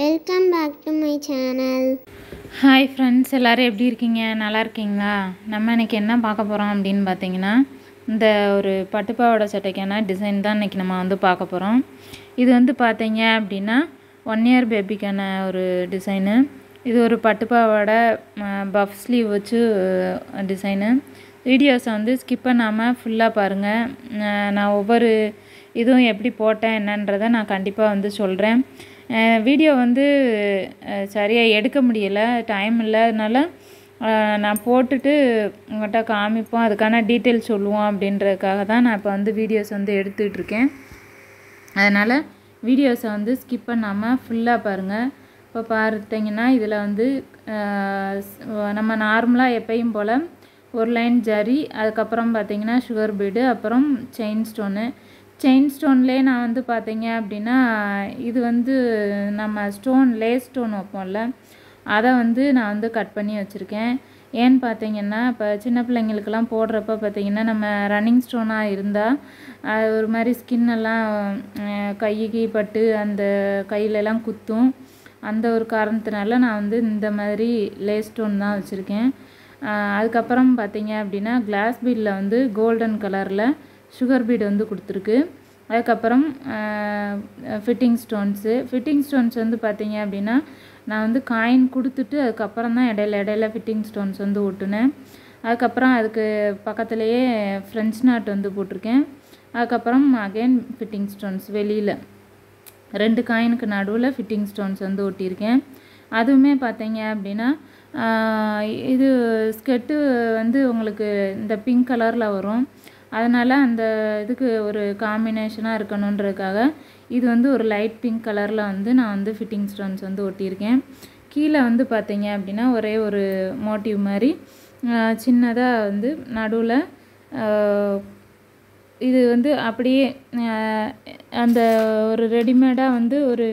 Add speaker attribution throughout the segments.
Speaker 1: Welcome back to my channel.
Speaker 2: Hi friends, எல்லோரும் எப்படி இருக்கீங்க? நல்லா இருக்கீங்களா? நம்ம இன்றைக்கி என்ன பார்க்க போகிறோம் அப்படின்னு பார்த்தீங்கன்னா, இந்த ஒரு பட்டுப்பாவோட சட்டைக்கான டிசைன் தான் இன்றைக்கி நம்ம பார்க்க போகிறோம். இது பார்த்தீங்க அப்படின்னா 1 இயர் பேபிக்கான ஒரு டிசைனு. இது ஒரு பட்டுப்பாவோட பஃப் ஸ்லீவ் வச்சு டிசைனு. வீடியோஸை ஸ்கிப் பண்ணாமல் ஃபுல்லாக பாருங்கள். நான் ஒவ்வொரு இதுவும் எப்படி போட்டேன் என்னன்றதை நான் கண்டிப்பாக சொல்கிறேன். வீடியோ சரியாக எடுக்க முடியலை, டைம் இல்லை. அதனால் நான் போட்டுட்டு உங்கள்கிட்ட காமிப்போம், அதுக்கான டீட்டெயில்ஸ் சொல்லுவோம் அப்படின்றதுக்காக தான் நான் இப்போ வீடியோஸ் எடுத்துகிட்ருக்கேன். அதனால் வீடியோஸை ஸ்கிப் பண்ணாமல் ஃபுல்லாக பாருங்கள். இப்போ பார்த்தீங்கன்னா இதில் நம்ம நார்மலாக எப்பயும் போல் ஒரு லைன் ஜரி, அதுக்கப்புறம் பார்த்திங்கன்னா சுகர் பீடு, அப்புறம் செயின் ஸ்டோன்லேயே நான் பார்த்தீங்க அப்படின்னா இது நம்ம லேஸ் ஸ்டோன் வைப்போம்ல, அதை நான் கட் பண்ணி வச்சுருக்கேன். ஏன்னு பார்த்தீங்கன்னா இப்போ சின்ன பிள்ளைங்களுக்கெல்லாம் போடுறப்ப பார்த்திங்கன்னா நம்ம ரன்னிங் ஸ்டோனாக இருந்தால் அது ஒரு மாதிரி ஸ்கின்னெல்லாம் கைக்கு பட்டு அந்த கையிலெல்லாம் குத்தும். அந்த ஒரு காரணத்தினால நான் இந்த மாதிரி லேஸ் ஸ்டோன் தான் வச்சுருக்கேன். அதுக்கப்புறம் பார்த்திங்க அப்படின்னா கிளாஸ் பீடில் கோல்டன் கலரில் சுகர் பீடு கொடுத்துருக்கு. அதுக்கப்புறம் ஃபிட்டிங் ஸ்டோன்ஸ் பார்த்திங்க அப்படின்னா நான் காயின் கொடுத்துட்டு அதுக்கப்புறம் தான் இடையில ஃபிட்டிங் ஸ்டோன்ஸ் ஒட்டுனேன். அதுக்கப்புறம் அதுக்கு பக்கத்துலேயே ஃப்ரெஞ்ச் நாட் போட்டிருக்கேன். அதுக்கப்புறம் அகைன் ஃபிட்டிங் ஸ்டோன்ஸ் வெளியில் 2 காயினுக்கு நடுவில் ஃபிட்டிங் ஸ்டோன்ஸ் ஒட்டியிருக்கேன். அதுவுமே பார்த்தீங்க அப்படின்னா இது ஸ்கெட்டு உங்களுக்கு இந்த பிங்க் கலரில் வரும். அதனால் அந்த இதுக்கு ஒரு காம்பினேஷனாக இருக்கணுன்றதுக்காக இது ஒரு லைட் பிங்க் கலரில் நான் ஃபிட்டிங் ஸ்டோன்ஸ் ஒட்டியிருக்கேன். கீழே பார்த்தீங்க அப்படின்னா ஒரே ஒரு மோட்டிவ் மாதிரி சின்னதாக நடுவில் இது அப்படியே அந்த ஒரு ரெடிமேடாக ஒரு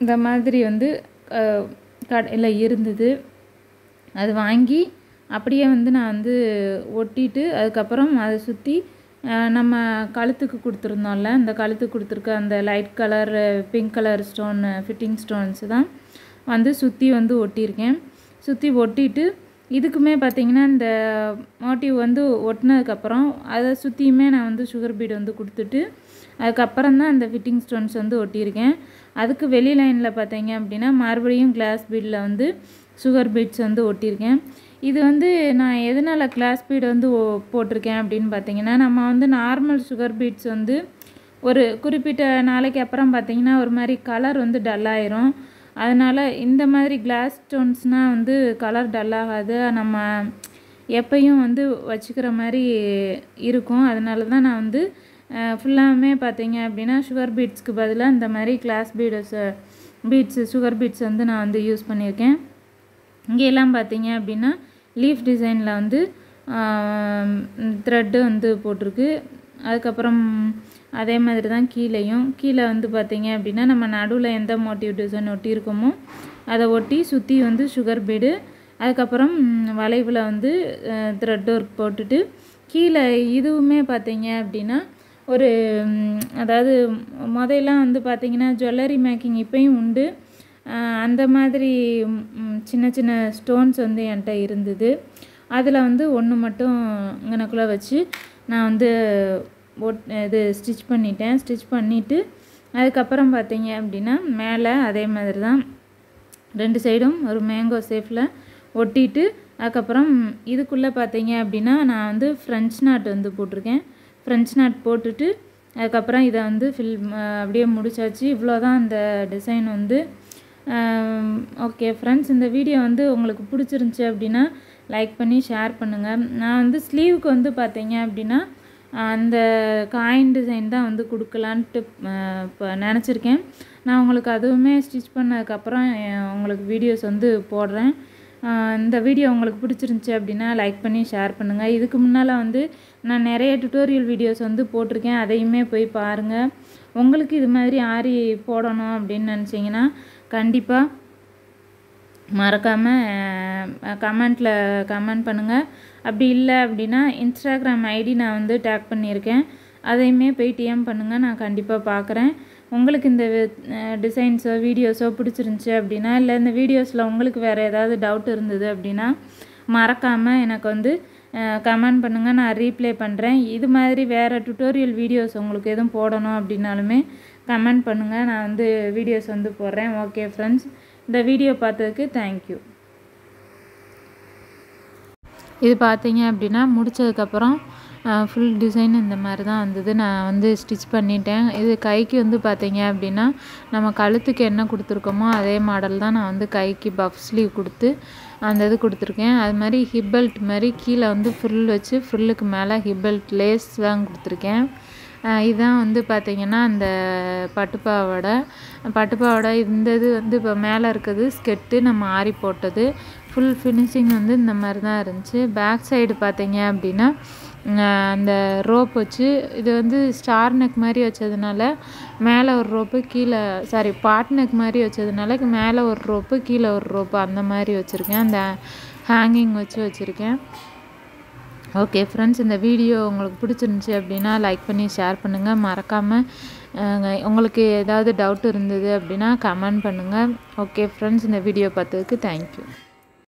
Speaker 2: இந்த மாதிரி கடையில் இருந்தது. அது வாங்கி அப்படியே நான் ஒட்டிட்டு அதுக்கப்புறம் அதை சுற்றி நம்ம கழுத்துக்கு கொடுத்துருந்தோம்ல, அந்த கழுத்துக்கு கொடுத்துருக்க அந்த light colour pink colour stone fitting stones தான் சுற்றி ஒட்டியிருக்கேன். சுற்றி ஒட்டிட்டு இதுக்குமே பார்த்திங்கன்னா இந்த மோட்டிவ் ஒட்டினதுக்கப்புறம் அதை சுற்றியுமே நான் சுகர் பீடு கொடுத்துட்டு அதுக்கப்புறம் தான் அந்த ஃபிட்டிங் ஸ்டோன்ஸ் ஒட்டியிருக்கேன். அதுக்கு வெளி லைனில் பார்த்தீங்க அப்படின்னா மறுபடியும் கிளாஸ் பீடில் சுகர் பீட்ஸ் ஒட்டியிருக்கேன். இது நான் எதனால் கிளாஸ் பீடு போட்டிருக்கேன் அப்படின்னு பார்த்தீங்கன்னா, நம்ம நார்மல் சுகர் பீட்ஸ் ஒரு குறிப்பிட்ட நாளைக்கு அப்புறம் பார்த்திங்கன்னா ஒரு மாதிரி கலர் டல்லாயிரும். அதனால் இந்த மாதிரி கிளாஸ் ஸ்டோன்ஸ்னால் கலர் டல்லாகாது, நம்ம எப்பையும் வச்சுக்கிற மாதிரி இருக்கும். அதனால தான் நான் ஃபுல்லாமே பார்த்தீங்க அப்படின்னா சுகர் பீட்ஸ்க்கு பதிலாக இந்த மாதிரி கிளாஸ் பீட்ஸு சுகர் பீட்ஸ் நான் யூஸ் பண்ணியிருக்கேன். இங்கெல்லாம் பார்த்தீங்க அப்படின்னா லீஃப் டிசைனில் த்ரெட்டு போட்டிருக்கு. அதுக்கப்புறம் அதே மாதிரி தான் கீழே பார்த்தீங்க அப்படின்னா நம்ம நடுவில் எந்த மோட்டிவ் டிசைன் ஒட்டியிருக்கோமோ அதை ஒட்டி சுற்றி சுகர் பீடு, அதுக்கப்புறம் வளைவில் த்ரெட் ஒர்க் போட்டுட்டு கீழே இதுவுமே பார்த்தீங்க அப்படின்னா ஒரு அதாவது முதல்லாம் பார்த்திங்கன்னா ஜுவல்லரி மேக்கிங் இப்போயும் உண்டு. அந்த மாதிரி சின்ன சின்ன ஸ்டோன்ஸ் என்கிட்ட இருந்தது. அதில் ஒன்று மட்டும் இங்கனக்குள்ளே வச்சு நான் இது ஸ்டிச் பண்ணிவிட்டு அதுக்கப்புறம் பார்த்தீங்க அப்படின்னா மேலே அதே மாதிரி தான் 2 சைடும் ஒரு மேங்கோ ஷேப்பில் ஒட்டிட்டு அதுக்கப்புறம் இதுக்குள்ளே பார்த்தீங்க அப்படின்னா நான் ஃப்ரெஞ்ச் நாட் போட்டிருக்கேன். ஃப்ரெஞ்ச் நாட் போட்டுட்டு அதுக்கப்புறம் இதை அப்படியே முடிச்சாச்சு. இவ்வளோ தான் இந்த டிசைன் ஓகே ஃப்ரெண்ட்ஸ், இந்த வீடியோ உங்களுக்கு பிடிச்சிருந்துச்சி அப்படின்னா லைக் பண்ணி ஷேர் பண்ணுங்கள். நான் ஸ்லீவுக்கு பார்த்தீங்க அப்படின்னா அந்த காயின் டிசைன் தான் கொடுக்கலான்ட்டு இப்போ நினச்சிருக்கேன். நான் உங்களுக்கு அதுவுமே ஸ்டிச் பண்ணதுக்கப்புறம் உங்களுக்கு வீடியோஸ் போடுறேன். இந்த வீடியோ உங்களுக்கு பிடிச்சிருந்துச்சி அப்படின்னா லைக் பண்ணி ஷேர் பண்ணுங்கள். இதுக்கு முன்னால் நான் நிறைய டுட்டோரியல் வீடியோஸ் போட்டிருக்கேன், அதையுமே போய் பாருங்கள். உங்களுக்கு இது மாதிரி ஆரி போடணும் அப்படின்னு நினச்சிங்கன்னா கண்டிப்பாக மறக்காமல் கமெண்ட் பண்ணுங்கள். அப்படி இல்லை அப்படின்னா இன்ஸ்டாகிராம் ஐடி நான் டேக் பண்ணியிருக்கேன், அதையுமே போய் டிஎம் பண்ணுங்கள், நான் கண்டிப்பாக பார்க்குறேன். உங்களுக்கு இந்த டிசைன்ஸோ வீடியோஸோ பிடிச்சிருந்துச்சி அப்படின்னா, இல்லை இந்த வீடியோஸில் உங்களுக்கு வேறு ஏதாவது டவுட் இருந்தது அப்படின்னா மறக்காமல் எனக்கு வந்து கமெண்ட் பண்ணுங்கள், நான் ரீப்ளே பண்ணுறேன். இது மாதிரி வேறு டுட்டோரியல் வீடியோஸ் உங்களுக்கு எதுவும் போடணும் அப்படின்னாலுமே கமெண்ட் பண்ணுங்கள், நான் வந்து வீடியோஸ் வந்து போடுறேன். ஓகே ஃப்ரெண்ட்ஸ், இந்த வீடியோ பார்த்ததுக்கு தேங்க்யூ. இது பார்த்தீங்க அப்படின்னா முடித்ததுக்கப்புறம் ஃபுல் டிசைன் இந்த மாதிரி தான் வந்தது. நான் வந்து ஸ்டிச் பண்ணிட்டேன். இது கைக்கு வந்து பார்த்தீங்க அப்படின்னா நம்ம கழுத்துக்கு என்ன கொடுத்துருக்கோமோ அதே மாடல் தான் நான் வந்து கைக்கு பஃப் ஸ்லீவ் கொடுத்து அந்த இது கொடுத்துருக்கேன். அது மாதிரி ஹிப் பெல்ட் மாதிரி கீழே வந்து ஃப்ரில் வச்சு ஃப்ரில்லுக்கு மேலே ஹிப் பெல்ட் லேஸ் தான் கொடுத்துருக்கேன். இதுதான் வந்து பார்த்திங்கன்னா அந்த பட்டுப்பாவாடை இந்த இது வந்து இப்போ மேலே இருக்குது ஸ்கெட்டு நம்ம ஆரி போட்டது. ஃபுல் ஃபினிஷிங் வந்து இந்த மாதிரி தான் இருந்துச்சு. பேக் சைடு பார்த்தீங்க அப்படின்னா அந்த ரோப் வச்சு இது வந்து ஸ்டார் நெக் மாதிரி வச்சதுனால மேலே ஒரு ரோப்பு கீழே பாட் நெக் மாதிரி வச்சதுனால மேலே ஒரு ரோப்பு கீழே ஒரு ரோப்பு அந்த மாதிரி வச்சுருக்கேன். அந்த ஹேங்கிங் வச்சுருக்கேன். ஓகே ஃப்ரெண்ட்ஸ், இந்த வீடியோ உங்களுக்கு பிடிச்சிருந்துச்சி அப்படின்னா லைக் பண்ணி ஷேர் பண்ணுங்கள். மறக்காமல் உங்களுக்கு ஏதாவது டவுட் இருந்தது அப்படின்னா கமெண்ட் பண்ணுங்கள். ஓகே ஃப்ரெண்ட்ஸ், இந்த வீடியோ பார்த்ததுக்கு தேங்க்யூ.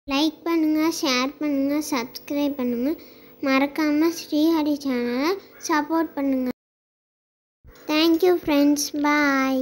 Speaker 1: லைக் பண்ணுங்கள், ஷேர் பண்ணுங்கள், சப்ஸ்கிரைப் பண்ணுங்கள். மறக்காமல் ஸ்ரீஹரி சேனலை சப்போர்ட் பண்ணுங்கள். தேங்க்யூ ஃப்ரெண்ட்ஸ், பாய்.